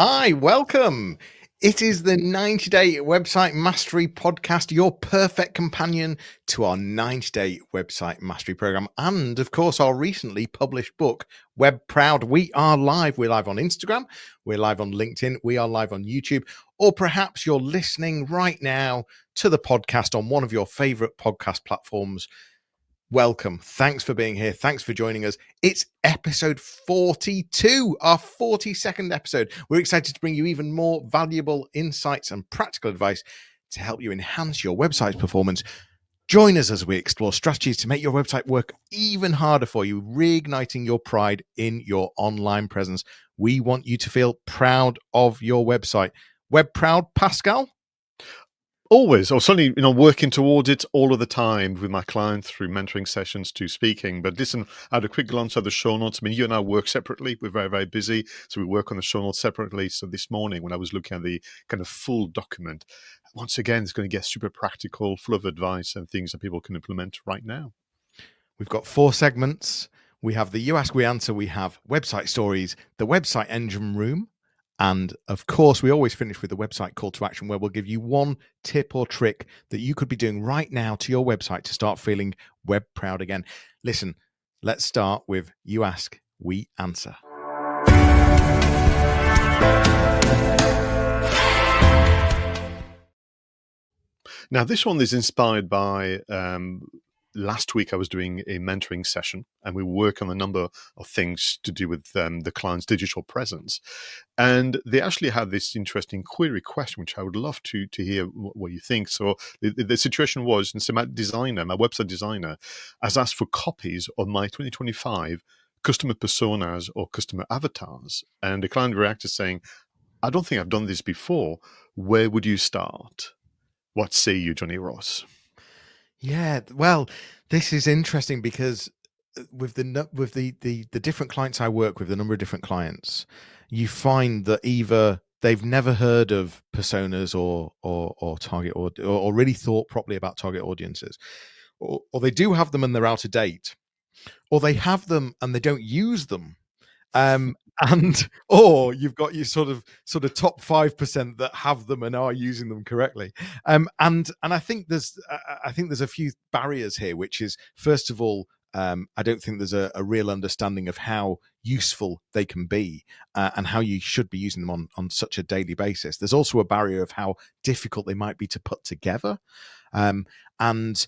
Hi, welcome. It is the 90-Day Website Mastery Podcast, your perfect companion to our 90-Day Website Mastery Program, and of course, our recently published book, WebProud. We are live. We're live on Instagram, we're live on LinkedIn, we are live on YouTube, or perhaps you're listening right now to the podcast on one of your favorite podcast platforms. Welcome. Thanks for being here. Thanks for joining us. It's episode 42, our 42nd episode. We're excited to bring you even more valuable insights and practical advice to help you enhance your website's performance. Join us as we explore strategies to make your website work even harder for you, reigniting your pride in your online presence. We want you to feel proud of your website. WebProud, Pascal? Always, or certainly, working towards it all of the time with my clients through mentoring sessions to speaking. But listen, I had a quick glance at the show notes. I mean, you and I work separately. We're very, very busy. So we work on the show notes separately. So this morning, when I was looking at the kind of full document, once again, it's going to get super practical, full of advice and things that people can implement right now. We've got 4 segments. We have the You Ask, We Answer. We have website stories, the website engine room. And of course, we always finish with the website call to action, where we'll give you one tip or trick that you could be doing right now to your website to start feeling web proud again. Listen, let's start with You Ask, We Answer. Now, this one is inspired by last week I was doing a mentoring session, and we work on a number of things to do with the client's digital presence. And they actually had this interesting query question, which I would love to hear what you think. So the situation was, and so my website designer, has asked for copies of my 2025 customer personas or customer avatars. And the client reacted saying, I don't think I've done this before. Where would you start? What say you, Johnny Ross? Yeah, well, this is interesting because with the different clients I work with, the number of different clients, you find that either they've never heard of personas or target or really thought properly about target audiences, or they do have them and they're out of date, or they have them and they don't use them. And or you've got your sort of top 5% that have them and are using them correctly. And I think there's a few barriers here, which is, first of all, I don't think there's a real understanding of how useful they can be and how you should be using them on such a daily basis. There's also a barrier of how difficult they might be to put together. And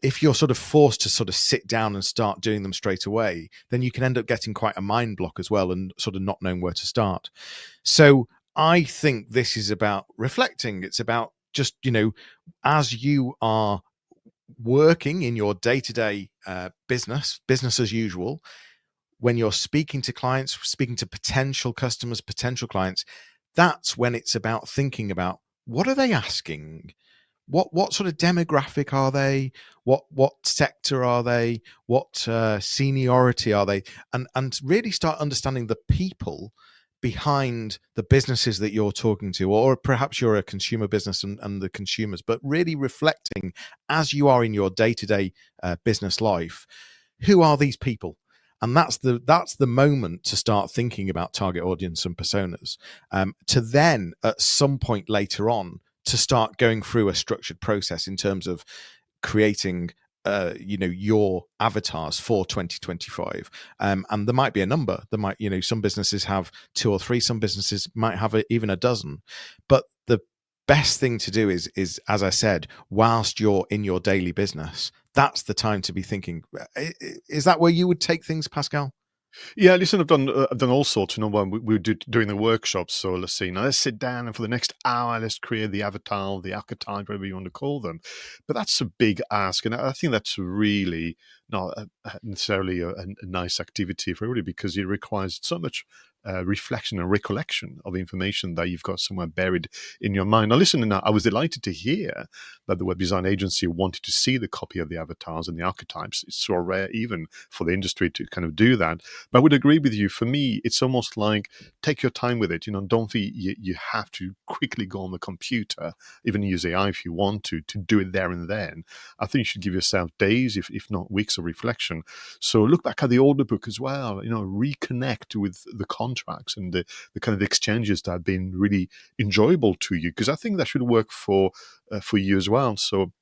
if you're sort of forced to sort of sit down and start doing them straight away, then you can end up getting quite a mind block as well and sort of not knowing where to start. So I think this is about reflecting. It's about just, as you are working in your day-to-day business as usual, when you're speaking to clients, speaking to potential customers, potential clients, that's when it's about thinking about, what are they asking? What sort of demographic are they? What sector are they? What seniority are they? And really start understanding the people behind the businesses that you're talking to, or perhaps you're a consumer business and the consumers, but really reflecting as you are in your day-to-day business life, who are these people? And that's the moment to start thinking about target audience and personas, to then at some point later on to start going through a structured process in terms of creating your avatars for 2025. And there might be a number. There might, some businesses have 2 or 3, some businesses might have even a dozen. But the best thing to do is, as I said, whilst you're in your daily business, that's the time to be thinking. Is that where you would take things, Pascal? Yeah, listen, I've done all sorts. When we do doing the workshops. So let's see. Now let's sit down and for the next hour, let's create the avatar, the archetype, whatever you want to call them. But that's a big ask, and I think that's really not necessarily a nice activity for everybody, because it requires so much reflection and recollection of information that you've got somewhere buried in your mind. Now, listen, I was delighted to hear that the web design agency wanted to see the copy of the avatars and the archetypes. It's so rare even for the industry to kind of do that. But I would agree with you. For me, it's almost like take your time with it. Don't think you have to quickly go on the computer, even use AI if you want to do it there and then. I think you should give yourself days, if not weeks of reflection. So look back at the older book as well, reconnect with the content contracts and the kind of exchanges that have been really enjoyable to you, because I think that should work for you as well. So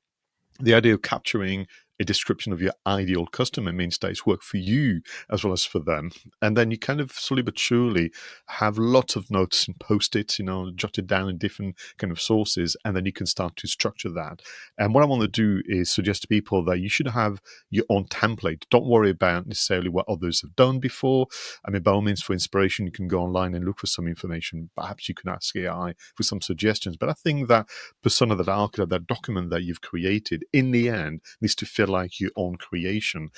the idea of capturing a description of your ideal customer means that it's work for you as well as for them. And then you kind of slowly but surely have lots of notes and post-its, jotted down in different kind of sources, and then you can start to structure that. And what I want to do is suggest to people that you should have your own template. Don't worry about necessarily what others have done before. I mean, by all means, for inspiration, you can go online and look for some information. Perhaps you can ask AI for some suggestions. But I think that persona, that archetype, that document that you've created, in the end, needs to feel like your own creation.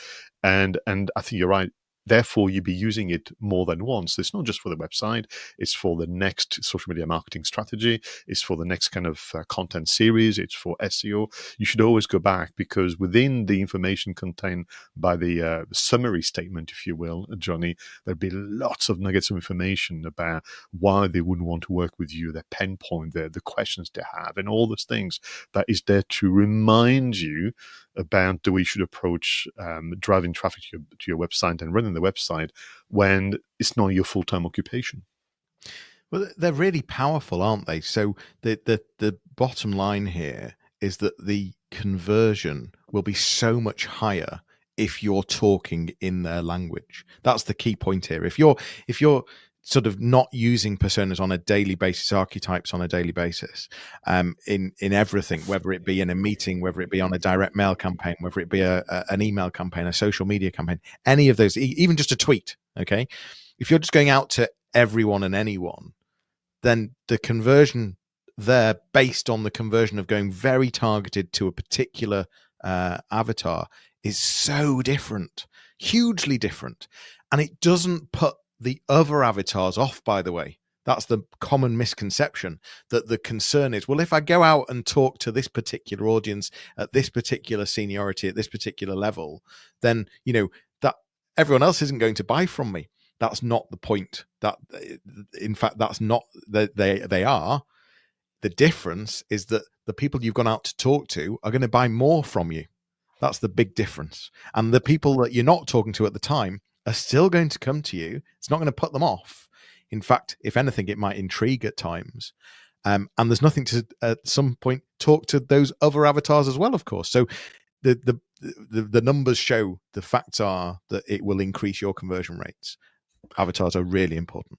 And I think you're right. Therefore, you'd be using it more than once. It's not just for the website. It's for the next social media marketing strategy. It's for the next kind of content series. It's for SEO. You should always go back, because within the information contained by the summary statement, if you will, Johnny, there'd be lots of nuggets of information about why they wouldn't want to work with you, their pain point, the questions they have, and all those things that is there to remind you about the way you should approach driving traffic to your website and running the website when it's not your full-time occupation. Well, they're really powerful, aren't they? So the bottom line here is that the conversion will be so much higher if you're talking in their language. That's the key point here. If you're sort of not using personas on a daily basis, archetypes on a daily basis, in everything, whether it be in a meeting, whether it be on a direct mail campaign, whether it be an email campaign, a social media campaign, any of those, even just a tweet, okay? If you're just going out to everyone and anyone, then the conversion there, based on the conversion of going very targeted to a particular avatar, is so different, hugely different. And it doesn't put the other avatars off, by the way. That's the common misconception, that the concern is, well, if I go out and talk to this particular audience at this particular seniority, at this particular level, then, that everyone else isn't going to buy from me. That's not the point. That, in fact, that's not that they are. The difference is that the people you've gone out to talk to are going to buy more from you. That's the big difference. And the people that you're not talking to at the time are still going to come to you. It's not going to put them off. In fact, if anything, it might intrigue at times. And there's nothing to, at some point, talk to those other avatars as well, of course. So the numbers show, the facts are that it will increase your conversion rates. Avatars are really important.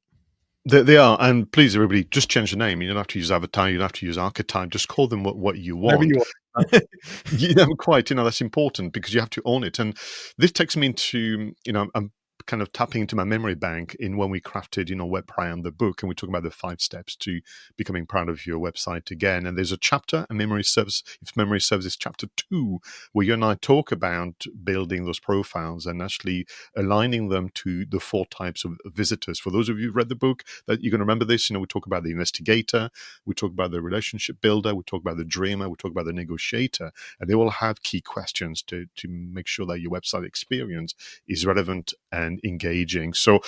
They are, and please, everybody, just change the name. You don't have to use avatar. You don't have to use archetype. Just call them what you want. Whatever you want. You never quite, that's important, because you have to own it. And this takes me into, I'm kind of tapping into my memory bank in when we crafted, WebProud, the book, and we talk about the 5 steps to becoming proud of your website again. And there's a chapter, if memory serves, is chapter 2, where you and I talk about building those profiles and actually aligning them to the 4 types of visitors. For those of you who've read the book, that you're going to remember this. We talk about the investigator, we talk about the relationship builder, we talk about the dreamer, we talk about the negotiator, and they all have key questions to make sure that your website experience is relevant and engaging. So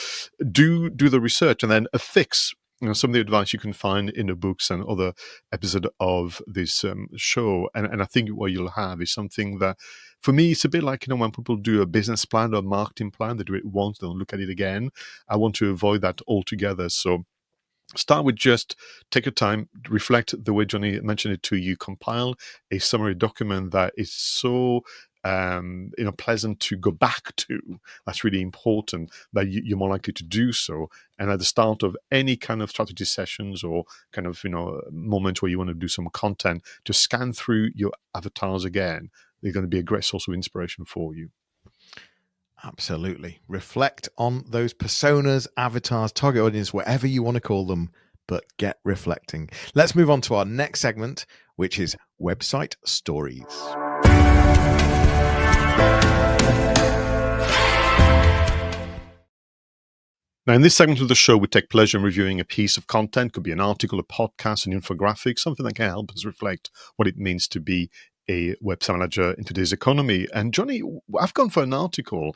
do the research, and then affix some of the advice you can find in the books and other episode of this show. And I think what you'll have is something that, for me, it's a bit like, when people do a business plan or a marketing plan, they do it once, they don't look at it again. I want to avoid that altogether. So start with just take your time, reflect the way Johnny mentioned it to you, compile a summary document that is so pleasant to go back to. That's really important, that you're more likely to do so. And at the start of any kind of strategy sessions or kind of, moment where you want to do some content, to scan through your avatars again. They're going to be a great source of inspiration for you. Absolutely. Reflect on those personas, avatars, target audience, whatever you want to call them, but get reflecting. Let's move on to our next segment, which is website stories. Now, in this segment of the show, we take pleasure in reviewing a piece of content. Could be an article, a podcast, an infographic, something that can help us reflect what it means to be a website manager in today's economy. And Johnny, I've gone for an article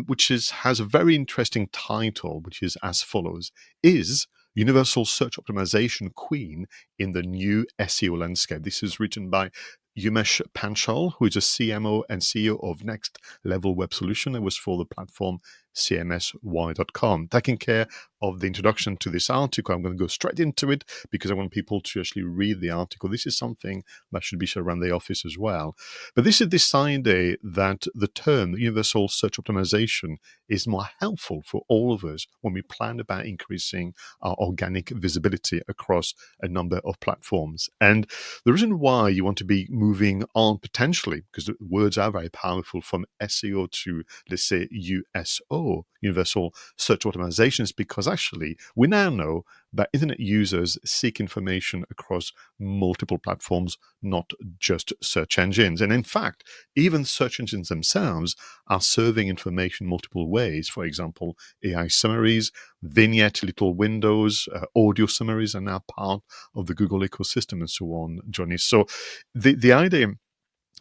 which has a very interesting title, which is as follows: Is Universal Search Optimization Queen in the New SEO Landscape? This is written by Umesh Panchal, who is a CMO and CEO of Next Level Web Solution. It was for the platform cmsy.com. Taking care of the introduction to this article, I'm going to go straight into it because I want people to actually read the article. This is something that should be shared around the office as well. But this is this idea that the term universal search optimization is more helpful for all of us when we plan about increasing our organic visibility across a number of platforms. And the reason why you want to be moving on potentially, because the words are very powerful, from SEO to, let's say, USO, universal search optimization, is because actually we now know that internet users seek information across multiple platforms, not just search engines. And in fact, even search engines themselves are serving information multiple ways. For example, AI summaries, vignette little windows, audio summaries are now part of the Google ecosystem and so on, Johnny. So the idea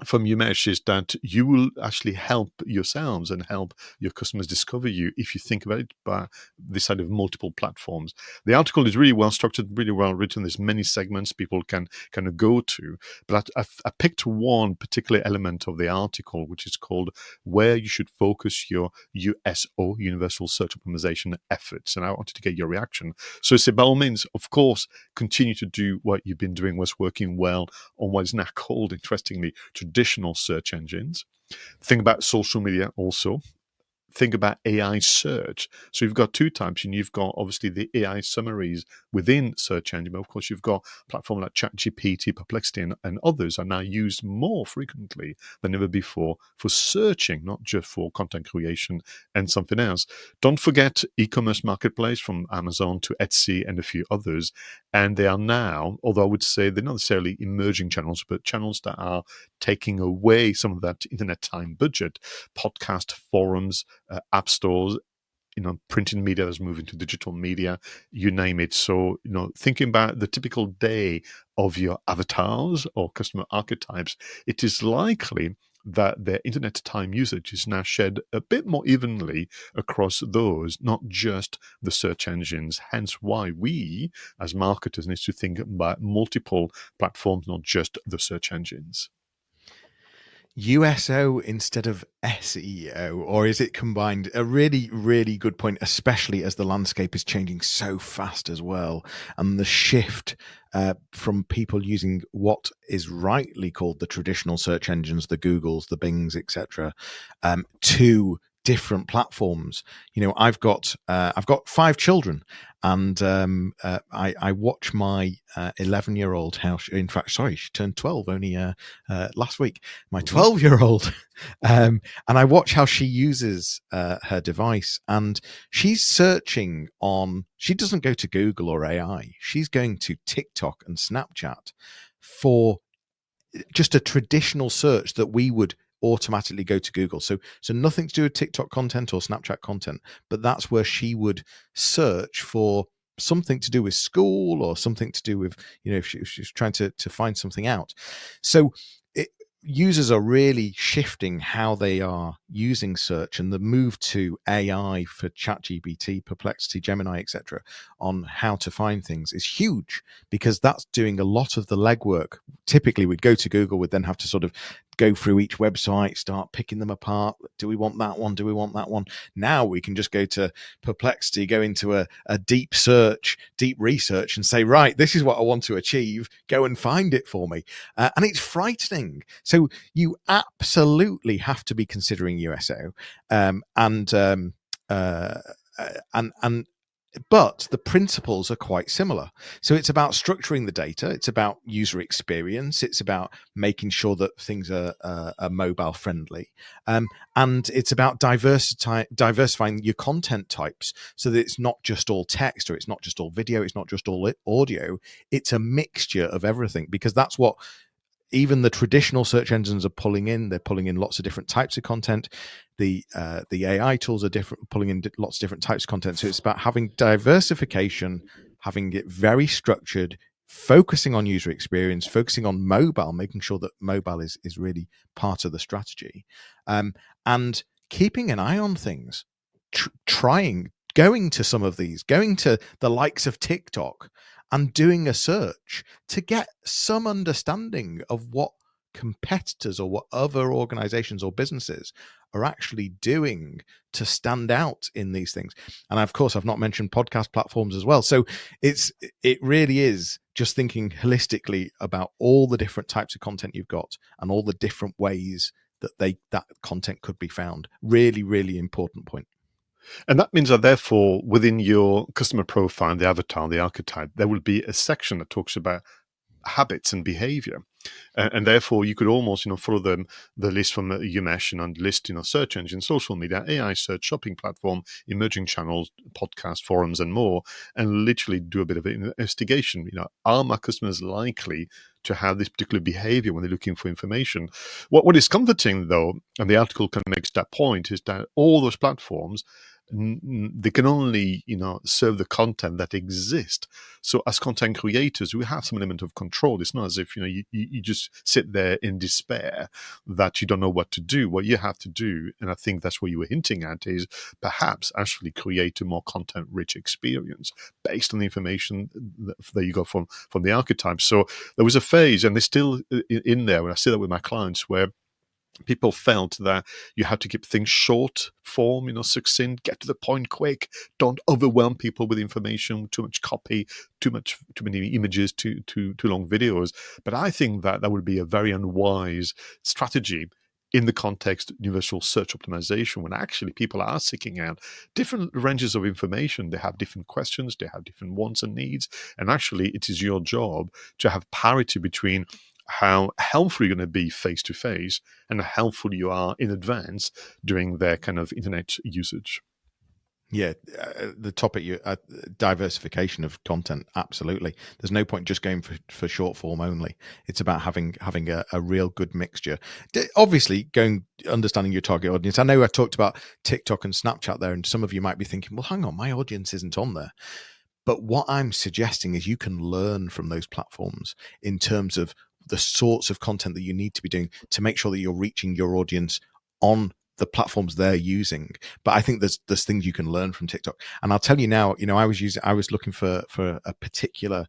from Umesh is that you will actually help yourselves and help your customers discover you if you think about it by this side of multiple platforms. The article is really well structured, really well written. There's many segments people can kind of go to, but I picked one particular element of the article, which is called where you should focus your USO, Universal Search Optimization efforts. And I wanted to get your reaction. So say, by all means, of course, continue to do what you've been doing, what's working well on what is now called, interestingly, traditional search engines. Think about social media also. Think about AI search. So you've got two types, and you've got obviously the AI summaries within search engine, but of course you've got platforms like ChatGPT, Perplexity, and others are now used more frequently than ever before for searching, not just for content creation and something else. Don't forget e-commerce marketplace from Amazon to Etsy and a few others. And they are now, although I would say they're not necessarily emerging channels, but channels that are taking away some of that internet time budget, podcast forums, app stores, printed media that's moving to digital media, you name it. So, thinking about the typical day of your avatars or customer archetypes, it is likely that their internet time usage is now shared a bit more evenly across those, not just the search engines. Hence why we, as marketers, need to think about multiple platforms, not just the search engines. USO instead of SEO, or is it combined? A really, really good point, especially as the landscape is changing so fast as well. And the shift from people using what is rightly called the traditional search engines, the Googles, the Bings, etc., to different platforms. I've got 5 children, and I watch my 11-year-old in fact, sorry, she turned 12 only last week. My 12-year-old, and I watch how she uses her device, and she's searching on. She doesn't go to Google or AI. She's going to TikTok and Snapchat for just a traditional search that we would automatically go to Google. So nothing to do with TikTok content or Snapchat content, but that's where she would search for something to do with school or something to do with, if she's trying to find something out. So users are really shifting how they are using search, and the move to AI for ChatGPT, Perplexity, Gemini, etc., on how to find things is huge, because that's doing a lot of the legwork. Typically, we'd go to Google, we'd then have to sort of go through each website, start picking them apart. Do we want that one? Do we want that one? Now we can just go to Perplexity, go into a deep search, deep research, and say, right, this is what I want to achieve. Go and find it for me. And it's frightening. So you absolutely have to be considering USO, but the principles are quite similar. So it's about structuring the data. It's about user experience. It's about making sure that things are mobile friendly. And it's about diversifying your content types so that it's not just all text, or it's not just all video, it's not just all audio. It's a mixture of everything, because that's what even the traditional search engines are pulling in. They're pulling in lots of different types of content. The AI tools are pulling in lots of different types of content. So it's about having diversification, having it very structured, focusing on user experience, focusing on mobile, making sure that mobile is really part of the strategy, and keeping an eye on things, going to some of these, going to the likes of TikTok and doing a search to get some understanding of what competitors or what other organizations or businesses are actually doing to stand out in these things. And of course, I've not mentioned podcast platforms as well. So it really is just thinking holistically about all the different types of content you've got and all the different ways that content could be found. Really, really important point. And that means that therefore within your customer profile, the avatar, the archetype, there will be a section that talks about habits and behavior. And therefore you could almost, follow the list from Umesh, and list, search engine, social media, AI search, shopping platform, emerging channels, podcast, forums, and more, and literally do a bit of investigation. Are my customers likely to have this particular behavior when they're looking for information? What is comforting, though, and the article kind of makes that point, is that all those platforms, they can only serve the content that exists. So as content creators, we have some element of control. It's not as if you just sit there in despair that you don't know what to do. What you have to do, and I think that's what you were hinting at, is perhaps actually create a more content rich experience based on the information that you got from the archetype. So there was a phase, and they're still in there, when I see that with my clients, where people felt that you had to keep things short form, succinct, get to the point quick, don't overwhelm people with information, too much copy, too many images, too long videos. But I think that would be a very unwise strategy in the context of universal search optimization, when actually people are seeking out different ranges of information. They have different questions, they have different wants and needs, and actually it is your job to have parity between how helpful you're going to be face-to-face and how helpful you are in advance during their kind of internet usage. Yeah, the topic, diversification of content, absolutely. There's no point just going for short form only. It's about having a real good mixture. Obviously, understanding your target audience. I know I talked about TikTok and Snapchat there, and some of you might be thinking, well, hang on, my audience isn't on there. But what I'm suggesting is you can learn from those platforms in terms of the sorts of content that you need to be doing to make sure that you're reaching your audience on the platforms they're using. But I think there's things you can learn from TikTok. And I'll tell you now, I was looking for a particular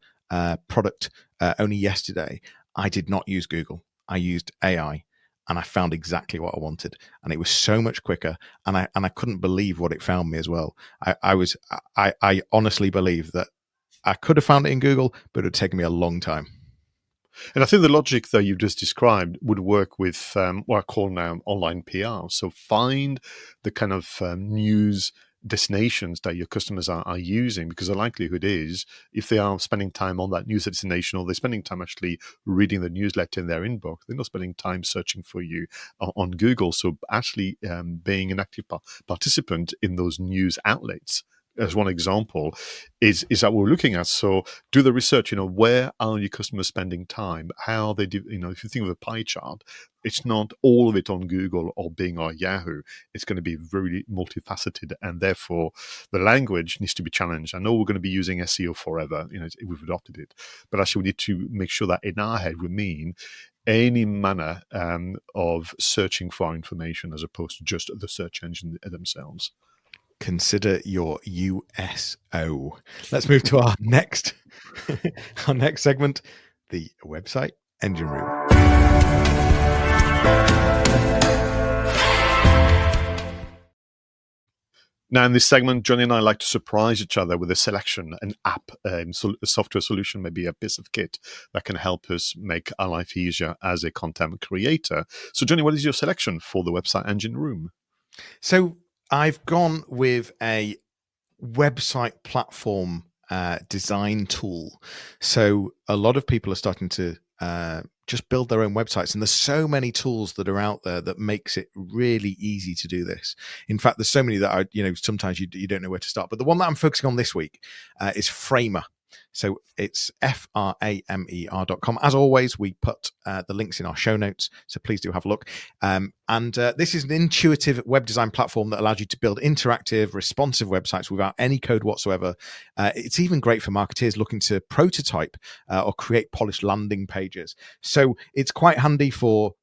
product only yesterday. I did not use Google. I used AI. And I found exactly what I wanted, and it was so much quicker. And I couldn't believe what it found me as well. I honestly believe that I could have found it in Google, but it would take me a long time. And I think the logic that you've just described would work with what I call now online PR. So find the kind of news destinations that your customers are using, because the likelihood is, if they are spending time on that news destination, or they're spending time actually reading the newsletter in their inbox, they're not spending time searching for you on Google. So actually being an active participant in those news outlets, as one example, is that we're looking at. So do the research, where are your customers spending time? How they do, if you think of a pie chart, it's not all of it on Google or Bing or Yahoo. It's going to be very multifaceted, and therefore the language needs to be challenged. I know we're going to be using SEO forever, we've adopted it, but actually we need to make sure that in our head we mean any manner of searching for information as opposed to just the search engine themselves. Consider your USO. Let's move to our next segment, the website engine room. Now, in this segment, Johnny and I like to surprise each other with a selection, an app, a software solution, maybe a piece of kit that can help us make our life easier as a content creator. So, Johnny, what is your selection for the website engine room? So I've gone with a website platform design tool. So a lot of people are starting to just build their own websites, and there's so many tools that are out there that makes it really easy to do this. In fact, there's so many that sometimes you don't know where to start. But the one that I'm focusing on this week is Framer. So it's framer.com. As always, we put the links in our show notes, so please do have a look. And this is an intuitive web design platform that allows you to build interactive, responsive websites without any code whatsoever. It's even great for marketeers looking to prototype or create polished landing pages. So it's quite handy for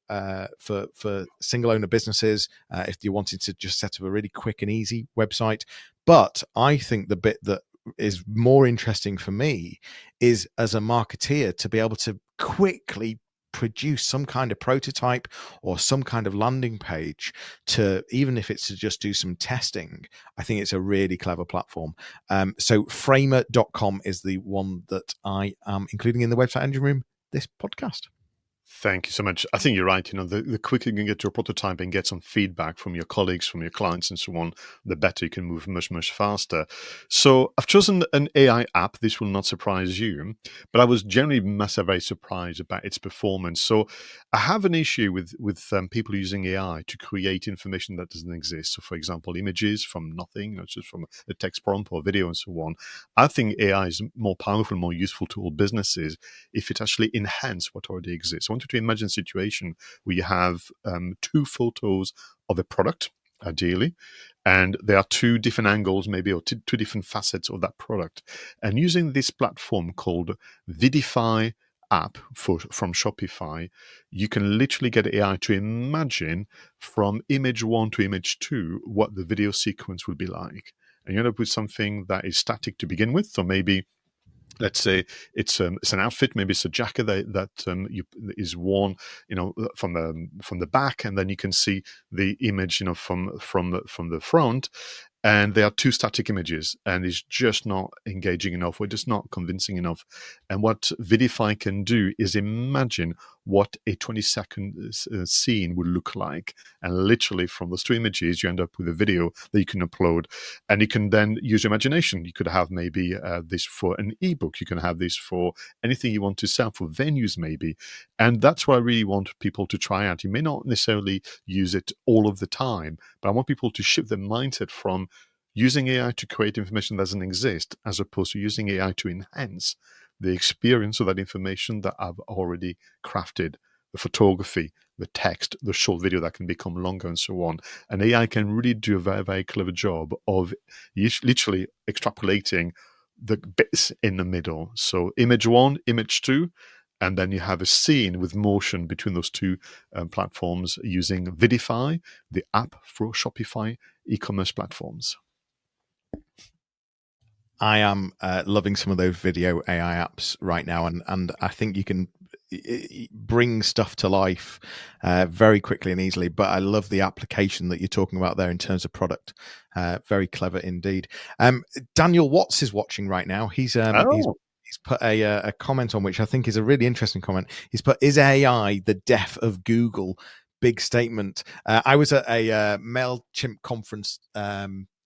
single owner businesses if you wanted to just set up a really quick and easy website. But I think the bit that is more interesting for me is, as a marketeer, to be able to quickly produce some kind of prototype or some kind of landing page, to even if it's to just do some testing, I think it's a really clever platform. So framer.com is the one that I am including in the Website Engine Room this podcast. Thank you so much. I think you're right. The quicker you can get your prototype and get some feedback from your colleagues, from your clients, and so on, the better you can move much, much faster. So I've chosen an AI app. This will not surprise you, but I was generally very surprised about its performance. So I have an issue with people using AI to create information that doesn't exist. So, for example, images from nothing, just from a text prompt or video and so on. I think AI is more powerful, more useful to all businesses if it actually enhances what already exists. I want you to imagine a situation where you have two photos of a product, ideally, and there are two different angles, maybe, or two different facets of that product. And using this platform called Vidify app from Shopify, you can literally get AI to imagine from image 1 to image 2 what the video sequence would be like. And you end up with something that is static to begin with, so maybe let's say it's an outfit, maybe it's a jacket that is worn, from the back, and then you can see the image, from the front, and they are two static images, and it's just not engaging enough, or just not convincing enough. And what Vidify can do is imagine what a 20-second scene would look like, and literally from those two images you end up with a video that you can upload, and you can then use your imagination. You could have maybe this for an ebook, you can have this for anything you want to sell, for venues maybe. And that's what I really want people to try out. You may not necessarily use it all of the time, but I want people to shift their mindset from using AI to create information that doesn't exist, as opposed to using AI to enhance the experience of that information that I've already crafted, the photography, the text, the short video that can become longer, and so on. And AI can really do a very, very clever job of literally extrapolating the bits in the middle. So image 1, image 2, and then you have a scene with motion between those two platforms using Vidify, the app for Shopify e-commerce platforms. I am loving some of those video AI apps right now, and I think you can bring stuff to life very quickly and easily. But I love the application that you're talking about there in terms of product. Very clever indeed. Daniel Watts is watching right now. He's put a comment on, which I think is a really interesting comment. He's put, "Is AI the death of Google?" Big statement. I was at a MailChimp conference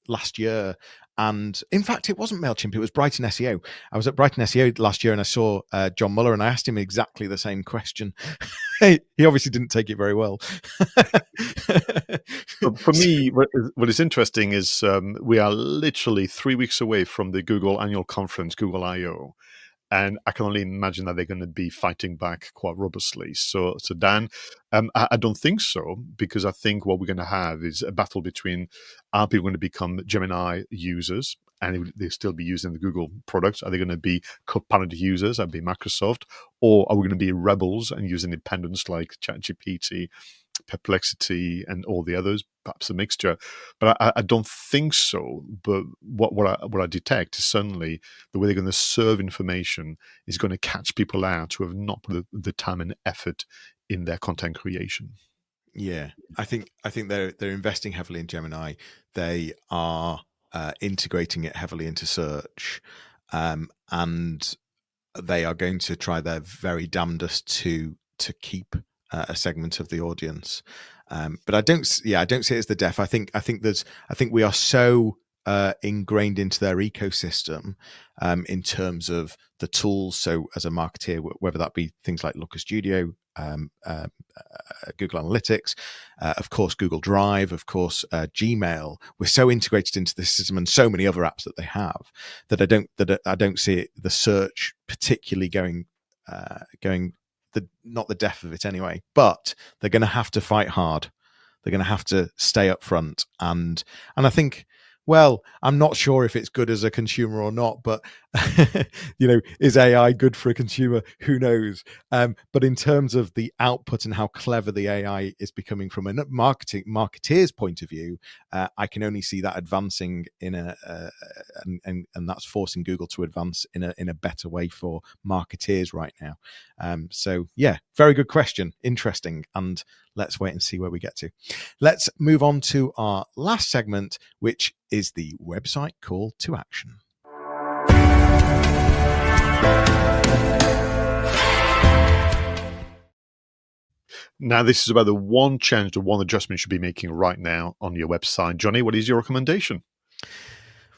last year, and in fact it wasn't MailChimp, it was Brighton SEO. I was at Brighton SEO last year, and I saw John Muller, and I asked him exactly the same question. He obviously didn't take it very well. For me, what is interesting is we are literally 3 weeks away from the Google annual conference, Google I/O. And I can only imagine that they're going to be fighting back quite robustly. So Dan, I don't think so, because I think what we're going to have is a battle between, are people going to become Gemini users and they'll still be using the Google products? Are they going to be Copilot users? That'd be Microsoft. Or are we going to be rebels and use independents like ChatGPT, Perplexity, and all the others, perhaps a mixture? But I don't think so. But what I detect is certainly the way they're going to serve information is going to catch people out who have not put the time and effort in their content creation. Yeah, I think they're investing heavily in Gemini. They are integrating it heavily into search, and they are going to try their very damnedest to keep a segment of the audience. But I don't see it as the death. I think we are so ingrained into their ecosystem in terms of the tools. So as a marketeer, whether that be things like Looker Studio, Google Analytics, of course Google Drive, of course Gmail, we're so integrated into the system, and so many other apps that they have, that I don't see the search particularly going not the death of it anyway. But they're going to have to fight hard. They're going to have to stay up front, and I think, well, I'm not sure if it's good as a consumer or not, but Is AI good for a consumer? Who knows? But in terms of the output and how clever the AI is becoming from a marketeer's point of view, I can only see that advancing and that's forcing Google to advance in a better way for marketeers right now. So yeah, very good question, interesting, and let's wait and see where we get to. Let's move on to our last segment, which is the website call to action. Now, this is about the one change, the one adjustment you should be making right now on your website. Johnny, what is your recommendation?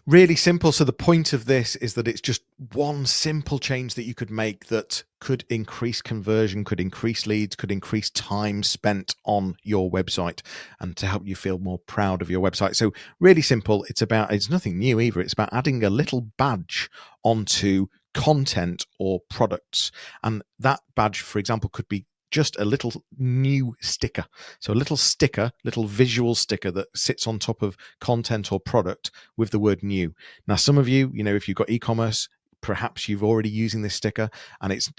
Really simple. So the point of this is that it's just one simple change that you could make that could increase conversion, could increase leads, could increase time spent on your website, and to help you feel more proud of your website. So really simple. It's nothing new either. It's about adding a little badge onto content or products. And that badge, for example, could be just a little new sticker. So a little sticker, little visual sticker that sits on top of content or product with the word new. Now, some of you, if you've got e-commerce, perhaps you've already using this sticker, and it's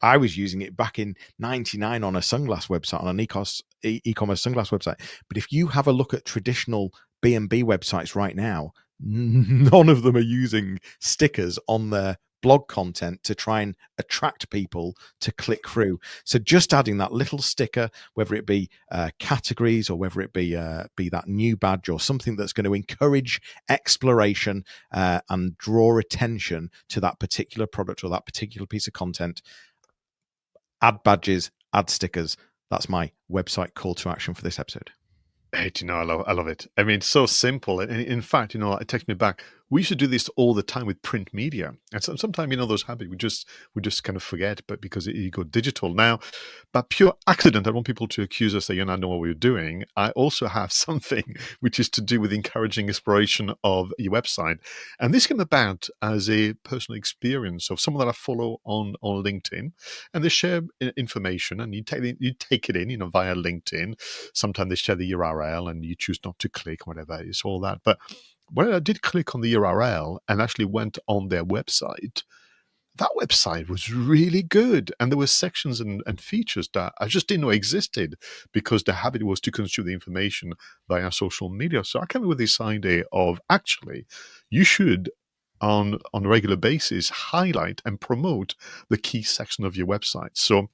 I was using it back in 99 on a sunglass website, on an e-commerce sunglass website. But if you have a look at traditional B&B websites right now, none of them are using stickers on their blog content to try and attract people to click through. So just adding that little sticker, whether it be categories or whether it be that new badge or something that's going to encourage exploration and draw attention to that particular product or that particular piece of content. Add badges, add stickers. That's my website call to action for this episode. Hey, I love it. I mean, it's so simple. And in fact, it takes me back. We used to do this all the time with print media. And sometimes, those habits we just kind of forget, but because you go digital. Now, by pure accident, I want people to accuse us that I know what we're doing. I also have something which is to do with encouraging exploration of your website. And this came about as a personal experience of someone that I follow on LinkedIn. And they share information, and you take it in, via LinkedIn. Sometimes they share the URL and you choose not to click, whatever, it's all that. But when I did click on the URL and actually went on their website, that website was really good. And there were sections and features that I just didn't know existed because the habit was to consume the information via social media. So I came up with this idea of actually you should on a regular basis highlight and promote the key section of your website. So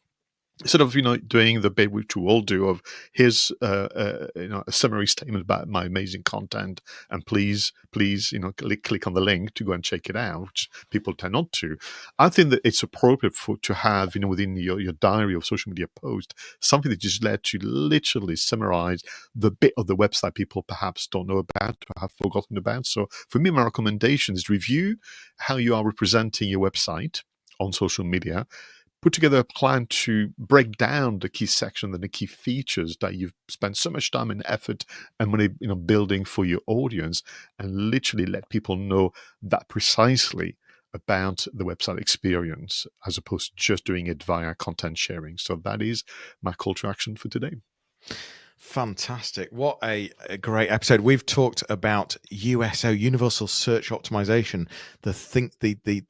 instead of doing the bit which we all do of here's a summary statement about my amazing content and please click on the link to go and check it out, which people tend not to. I think that it's appropriate to have within your diary of social media post something that just led to literally summarize the bit of the website people perhaps don't know about or have forgotten about. So for me, my recommendation is review how you are representing your website on social media. Put together a plan to break down the key section and the key features that you've spent so much time and effort and money, building for your audience, and literally let people know that precisely about the website experience, as opposed to just doing it via content sharing. So that is my call to action for today. Fantastic. What a great episode. We've talked about USO, Universal Search Optimization, the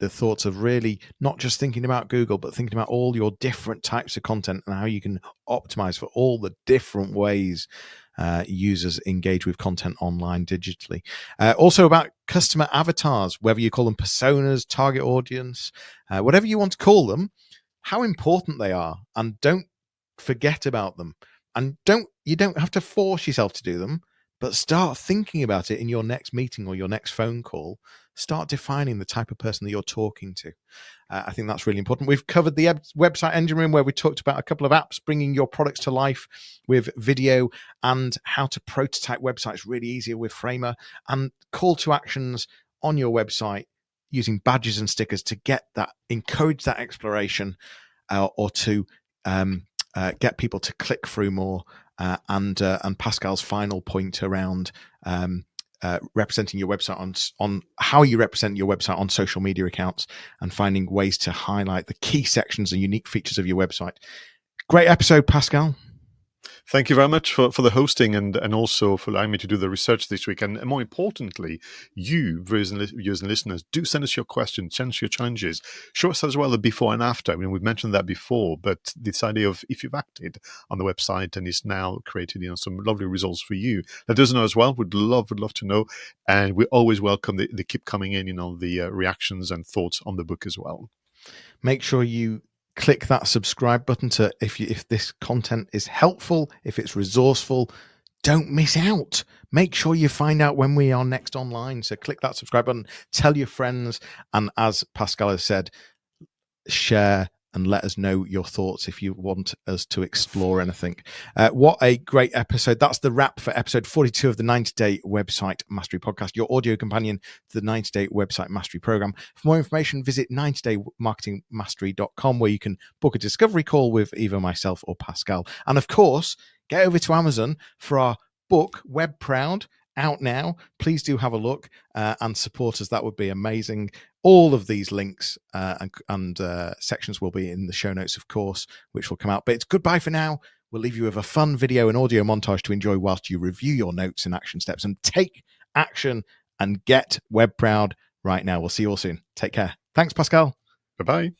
thoughts of really not just thinking about Google, but thinking about all your different types of content and how you can optimize for all the different ways users engage with content online digitally. Also about customer avatars, whether you call them personas, target audience, whatever you want to call them, how important they are, and don't forget about them. And you don't have to force yourself to do them, but start thinking about it in your next meeting or your next phone call. Start defining the type of person that you're talking to. I think that's really important. We've covered the website engine room, where we talked about a couple of apps bringing your products to life with video, and how to prototype websites really easier with Framer, and call to actions on your website using badges and stickers to encourage that exploration or to get people to click through more, and Pascal's final point around representing your website on how you represent your website on social media accounts, and finding ways to highlight the key sections and unique features of your website. Great episode, Pascal. Thank you very much for the hosting and also for allowing me to do the research this week. And more importantly, you, viewers and listeners, do send us your questions, send us your challenges. Show us as well the before and after. I mean, we've mentioned that before, but this idea of if you've acted on the website and it's now created some lovely results for you, let us know as well. Would love to know. And we always welcome they keep coming in, the reactions and thoughts on the book as well. Make sure you click that subscribe button to if this content is helpful, if it's resourceful, don't miss out. Make sure you find out when we are next online. So click that subscribe button, tell your friends, and as Pascal has said, share and let us know your thoughts if you want us to explore anything. What a great episode. That's the wrap for episode 42 of the 90-Day Website Mastery Podcast, your audio companion to the 90-Day Website Mastery Program. For more information, visit 90daymarketingmastery.com, where you can book a discovery call with either myself or Pascal. And of course, get over to Amazon for our book, WebProud, out now. Please do have a look and support us. That would be amazing. All of these links and sections will be in the show notes, of course, which will come out. But it's goodbye for now. We'll leave you with a fun video and audio montage to enjoy whilst you review your notes and action steps and take action and get WebProud right now. We'll see you all soon. Take care. Thanks, Pascal. Bye-bye.